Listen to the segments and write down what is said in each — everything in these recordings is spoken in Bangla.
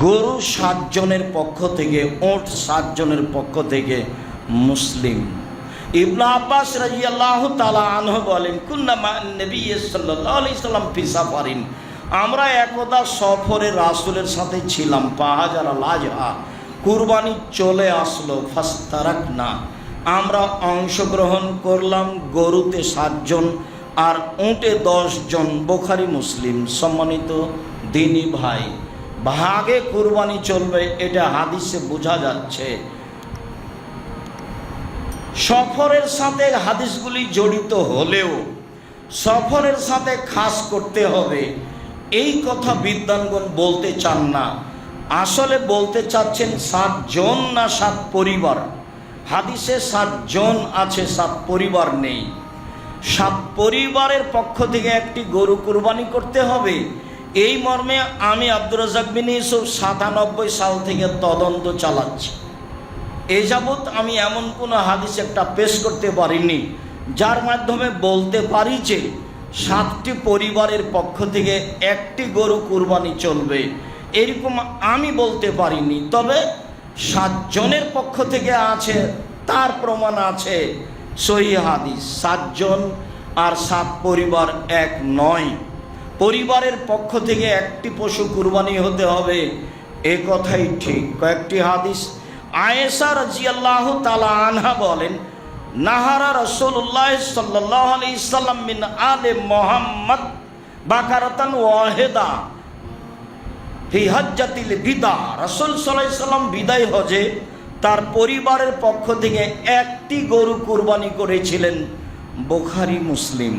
গরু 7 জনের পক্ষ থেকে, ওট 7 জনের পক্ষ থেকে মুসলিম। ইবনে আব্বাস রাদিয়াল্লাহু তাআলা আনহু বলেন, কুন্না মা নবী সাল্লাল্লাহু আলাইহি সাল্লাম ফি সাফারিন, আমরা একদা সফরে রাসূলের সাথে ছিলাম। ফাহাজার লাজহা, কুরবানি চলে আসলো। ফাস্তারাকনা, আমরা অংশগ্রহণ করলাম। গরুতে 7 জন আর উটে 10 জন। বুখারী মুসলিম। সম্মানিত দিনী ভাই, ভাগে কুরবানি চলবে এটা হাদিসে বোঝা যাচ্ছে। সফরের সাথে হাদিসগুলি জড়িত হলেও সফরের সাথে খাস করতে হবে এই কথা বিদ্বানগণ বলতে চান না। আসলে বলতে চাচ্ছেন 7 জন না 7 পরিবার। হাদিসে 7 জন আছে, 7 পরিবার নেই। 7 পরিবারের পক্ষ থেকে একটি গরু কুরবানি করতে হবে, এই মর্মে আমি আব্দুর রাজ্জাক বিন ইউসুফ 97 সাল থেকে তদন্ত চালাচ্ছি। এ যাবৎ আমি এমন কোনো হাদিস একটা পেশ করতে পারিনি যার মাধ্যমে বলতে পারি যে 7টি পরিবারের পক্ষ থেকে একটি গরু কুরবানি চলবে, এরকম আমি বলতে পারিনি। তবে 7 জনের পক্ষ থেকে আছে, তার প্রমাণ আছে সহিহ হাদিস। 7 জন আর 7 পরিবার এক নয়। পরিবারের পক্ষ থেকে একটি পশু কুরবানি হতে হবে, এ কথাই ঠিক। কয়েকটি হাদিস। আয়েশা রাদিয়াল্লাহু তাআলা আনহা বলেন, নাহারা রাসূলুল্লাহ সাল্লাল্লাহু আলাইহি সাল্লাম মিন আলে মুহাম্মদ বাকারাতান ওয়াহিদা ফি হজ্জাতিল বিদা। রাসূল সাল্লাল্লাহু আলাইহি সাল্লাম বিদায় হজে তার পরিবারের পক্ষ থেকে একটি গরু কুরবানি করেছিলেন। বুখারী মুসলিম।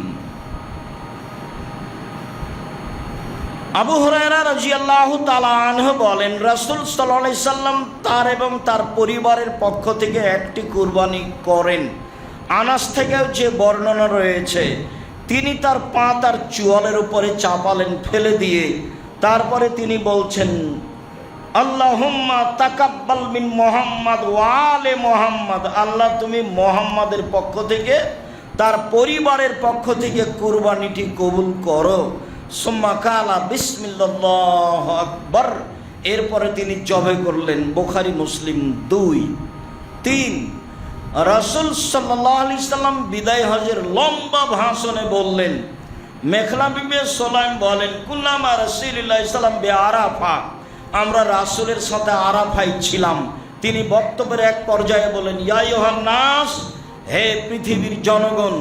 আবু হুরায়রা রাদিয়াল্লাহু তাআলা আনহু বলেন, রাসূল সাল্লাল্লাহু আলাইহি সাল্লাম তার এবং তার পরিবারের পক্ষ থেকে একটি কুরবানি করেন। আনাস থেকেও যে বর্ণনা রয়েছে, তিনি তার পা তার চুয়ালের উপরে চাপালেন ফেলে দিয়ে, তারপরে তিনি বলছেন, আল্লাহুম্মা তাকাব্বাল মিন মুহাম্মদ ওয়া আলে মুহাম্মদ, আল্লাহ তুমি মুহাম্মাদের পক্ষ থেকে, তার পরিবারের পক্ষ থেকে কুরবানিটি কবুল করো। সুম্মা কালা বিসমিল্লাল্লাহু আকবার, এরপরে তিনি জবে করলেন। বুখারী মুসলিম 2, 3। রাসূল সাল্লাল্লাহু আলাইহি সাল্লাম বিদায় হজের লম্বা ভাষণে বললেন, মেখলা বিবি সুলাইম বলেন, কুল্লামা রাসূলুল্লাহ সাল্লাল্লাহু আলাইহি সাল্লাম বিআরাফা, আমরা রাসূলের সাথে আরাফায় ছিলাম। তিনি বক্তব্যের এক পর্যায়ে বলেন, ইয়া আইয়ুহান নাস, হে পৃথিবীর জনগণ,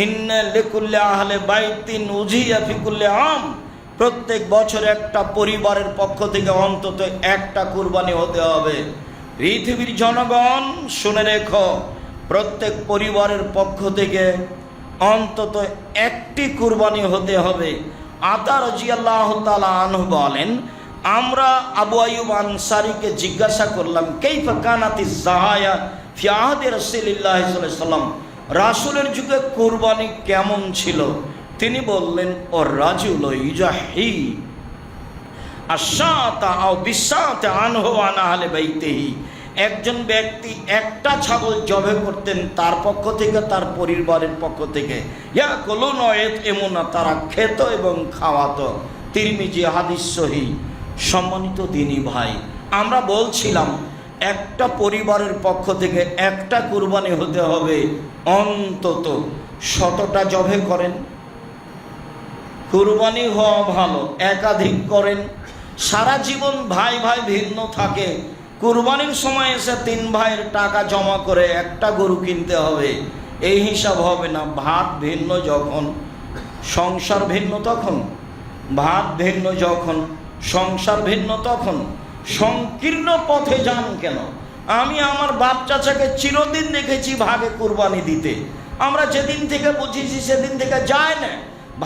ইন্না লিকুল্লি আহলি বাইতিন উযিয়া ফি কুল্লি আম, প্রত্যেক বছর একটা পরিবারের পক্ষ থেকে অন্তত একটা কুরবানি হতে হবে। পৃথিবীর জনগণ শুনে রেখো, প্রত্যেক পরিবারের পক্ষ থেকে অন্তত একটি কুরবানি হতে হবে। আতা রাদিয়াল্লাহু তাআলা আনহু বলেন, আমরা আবু আইয়ুব আনসারীকে জিজ্ঞাসা করলাম, কাইফা কানাতিজ যাহায়া ফি আহদি রাসূলিল্লাহ সাল্লাল্লাহু আলাইহি ওয়াসাল্লাম, রাসূলের যুগে কুরবানি কেমন ছিল? তিনি বললেন, ও রাজুল ইজাহি আশাতা আও বিসাতা আনহু আন আহলি বাইতিহি, একজন ব্যক্তি একটা ছাগল জবে করতেন তার পক্ষ থেকে, তার পরিবারের পক্ষ থেকে। ইয়াকুলুনা ইয়াতঈমুনা, তারা খেত এবং খাওয়াতো। তিরমিজি হাদিস সহিহ। সম্মানিত দিনী ভাই, আমরা বলছিলাম একটা পরিবারের পক্ষ থেকে একটা কুরবানি হতে হবে, অন্তত 100টা জবে করেন। কুরবানি হওয়া ভালো, একাধিক করেন। সারা জীবন ভাই ভাই ভিন্ন থাকে, কুরবানির সময় এসে 3 ভাইয়ের টাকা জমা করে একটা গরু কিনতে হবে, এই হিসাব হবে না। ভাত ভিন্ন যখন, সংসার ভিন্ন তখন, ভাত ভিন্ন যখন, সংসার ভিন্ন তখন। সংকীর্ণ পথে যান কেন? আমি আমার বাপ চাচাকে চিরদিন দেখেছি ভাগে কুরবানি দিতে। আমরা যেদিন থেকে বুঝেছি সেদিন থেকে যায় না।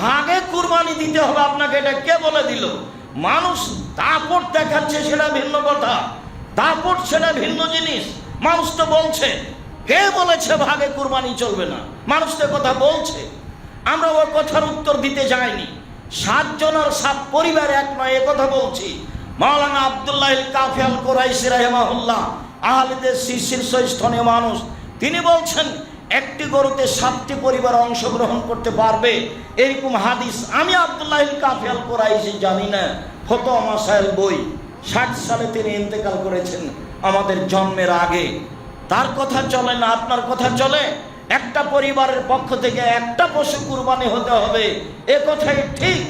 ভাগে কুরবানি দিতে হবে আপনাকে, এটা কে বলে দিল? মানুষ দাপট দেখাচ্ছে, সেটা ভিন্ন কথা। দাপট সেটা ভিন্ন জিনিস। মানুষ তো বলছে, কে বলেছে ভাগে কুরবানি চলবে না? মানুষ তো কথা বলছে, আমরা ওর কথার উত্তর দিতে যাইনি। 7 জন আর 7 পরিবার এক নয়, এ কথা বলছি। মাওলানা আব্দুল্লাহ কাফি আল কুরাইশি রাহিমাহুল্লাহ, আহলেদের শীর্ষস্থানীয় মানুষ, তিনি বলছেন একটি গরুতে 7টি পরিবার অংশগ্রহণ করতে পারবে, এরকম হাদিস আমি আব্দুল্লাহ কাফি আল কুরাইশি জানি না, ফতোয়া মাসাইল বই। 60 সালে তিনি ইন্তেকাল করেছেন, আমাদের জন্মের আগে। তার কথা চলে না, আপনার কথা চলে? একটা পরিবারের পক্ষ থেকে একটা পশু কুরবানি হতে হবে, এ কথাই ঠিক।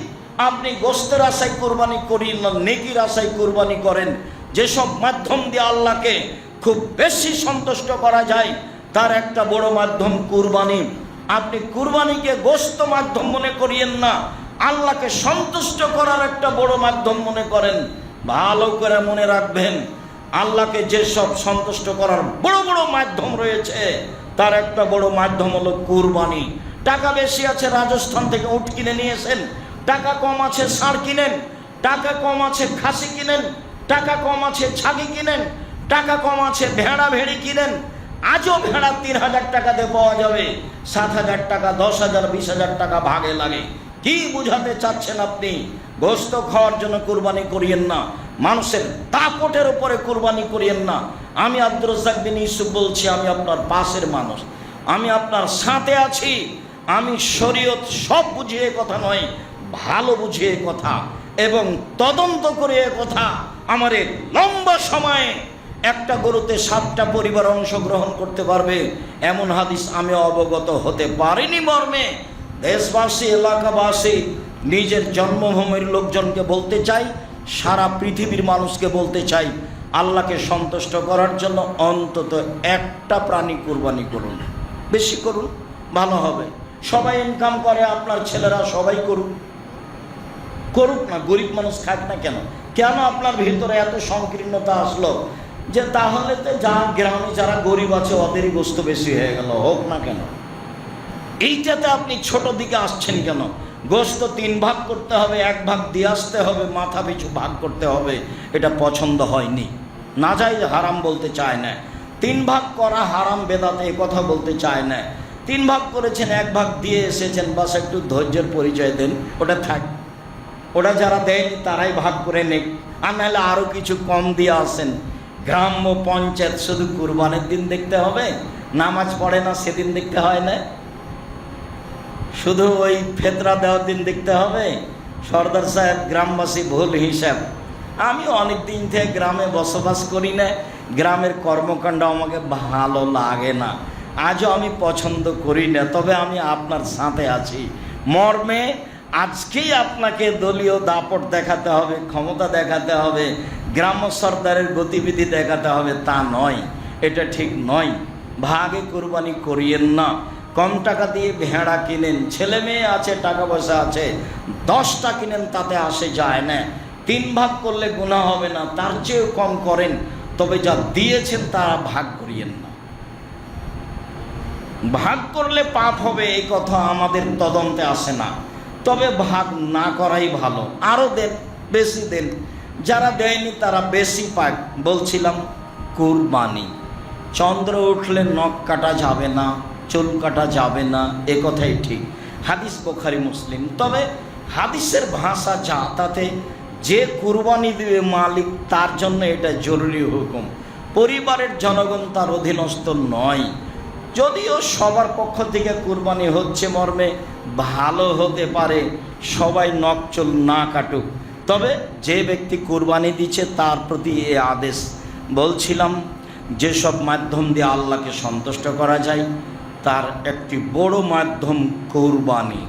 আপনি গোশতের আশায় কুরবানি করেন না, নেকির আশায় কুরবানি করেন। যেসব মাধ্যম দিয়ে আল্লাহকে খুব বেশি সন্তুষ্ট করা যায় তার একটা বড় মাধ্যম কুরবানি। আপনি কুরবানিকে গোশত মাধ্যম মনে করিয়েন না, আল্লাহকে সন্তুষ্ট করার একটা বড় মাধ্যম মনে করেন। ভালো করে মনে রাখবেন, আল্লাহকে যেসব সন্তুষ্ট করার বড় বড় মাধ্যম রয়েছে তার একটা বড় মাধ্যম হলো কুরবানি। টাকা বেশি আছে, রাজস্থান থেকে উট কিনে নিয়েছেন। টাকা কম আছে, ষাঁড় কিনেন। টাকা কম আছে, খাসি কিনেন। টাকা কম আছে, ছাগি কিনেন। টাকা কম আছে, ভেড়া ভেড়ি কিনেন। আজও ভেড়া 3000 টাকা দিয়ে পাওয়া যাবে, 7000 টাকা, 10,000, 20,000 টাকা ভাগে লাগে। কি বুঝাতে চাচ্ছেন আপনি? গোশত খাওয়ার জন্য কুরবানি করিয়েন না, মানুষের দাপটের উপরে কুরবানি করিয়েন না। আমি আব্দুর রাজ্জাক বিন ইউসুফ বলছি, আমি আপনার পাশের মানুষ, আমি আপনার সাথে আছি। আমি শরীয়ত সব বুঝিয়ে কথা নয়, ভালো বুঝিয়ে কথা এবং তদন্ত করে কথা। আমার এই লম্বা সময়ে একটা গরুতে 7টা পরিবার অংশগ্রহণ করতে পারবে এমন হাদিস আমি অবগত হতে পারিনি মর্মে। দেশবাসী, এলাকাবাসী, নিজের জন্মভূমির লোকজনকে বলতে চাই, সারা পৃথিবীর মানুষকে বলতে চাই, আল্লাহকে সন্তুষ্ট করার জন্য অন্তত একটা প্রাণী কুরবানি করুন, বেশি করুন, ভালো হবে। সবাই ইনকাম করে, আপনার ছেলেরা সবাই করুক, করুক না, গরিব মানুষ খাক না কেন? কেন আপনার ভিতরে এত সংকীর্ণতা আসলো যে তাহলে তো যা গ্রামে যারা গরিব আছে ওদেরই গোশত বেশি হয়ে গেল, হোক না কেন? এইটাতে আপনি ছোট দিকে আসছেন কেন? গোশত 3 ভাগ করতে হবে, 1 ভাগ দিয়ে আসতে হবে, মাথা পিছু ভাগ করতে হবে, এটা পছন্দ হয়নি। না যাই হারাম বলতে চায় না, 3 ভাগ করা হারাম বেদাতে এ কথা বলতে চায় না। 3 ভাগ করেছেন, 1 ভাগ দিয়ে এসেছেন, বাস একটু ধৈর্যের পরিচয় দেন, ওটা থাক। ওটা যারা দেয়নি তারাই ভাগ করে নেক, আর নাহলে আরও কিছু কম দিয়ে আসেন। গ্রাম্য পঞ্চায়েত শুধু কুরবানির দিন দেখতে হবে, নামাজ পড়ে না সেদিন দেখতে হয় না, শুধু ওই ফেতরা দেওয়ার দিন দেখতে হবে। সর্দার সাহেব, গ্রামবাসী ভুল হিসাব। আমি অনেক দিন থেকে গ্রামে বসবাস করি না, গ্রামের কর্মকাণ্ড আমাকে ভালো লাগে না, আজও আমি পছন্দ করি না। তবে আমি আপনার সাথে আছি মর্মে। আজকেই আপনাকে দলীয় দাপট দেখাতে হবে, ক্ষমতা দেখাতে হবে, গ্রাম্য সর্দারের গতিবিধি দেখাতে হবে, তা নয়, এটা ঠিক নয়। ভাগে কুরবানি করিয়েন না। কম টাকা দিয়ে ভেড়া কিনেন, ছেলে মেয়ে আছে, টাকা পয়সা আছে, 10টা কিনেন, তাতে আসে যায় না। 3 ভাগ করলে গুনাহ হবে না, তার চেয়েও কম করেন, তবে যা দিয়েছেন তা ভাগ করিয়েন না। ভাগ করলে পাপ হবে এই কথা আমাদের তদন্তে আসে না, তবে ভাগ না করাই ভালো। আরও দেন, বেশি দেন, যারা দেয়নি তারা বেশি পাক। বলছিলাম কুরবানি, চন্দ্র উঠলে নখ কাটা যাবে না, চুল কাটা যাবে না, এ কথাই ঠিক। হাদিস বুখারী মুসলিম। তবে হাদিসের ভাষা যা, তাতে যে কুরবানি দিবে মালিক তার জন্য এটা জরুরি হুকুম, পরিবারের জনগণ তার অধীনস্থ নয়। যদিও সবার পক্ষ থেকে কুরবানি হচ্ছে মর্মে ভালো হতে পারে সবাই নখ চুল না কাটুক, তবে যে ব্যক্তি কুরবানি দিচ্ছে তার প্রতি এ আদেশ। বলছিলাম যেসব মাধ্যম দিয়ে আল্লাহকে সন্তুষ্ট করা যায় তার একটি বড় মাধ্যম কুরবানি।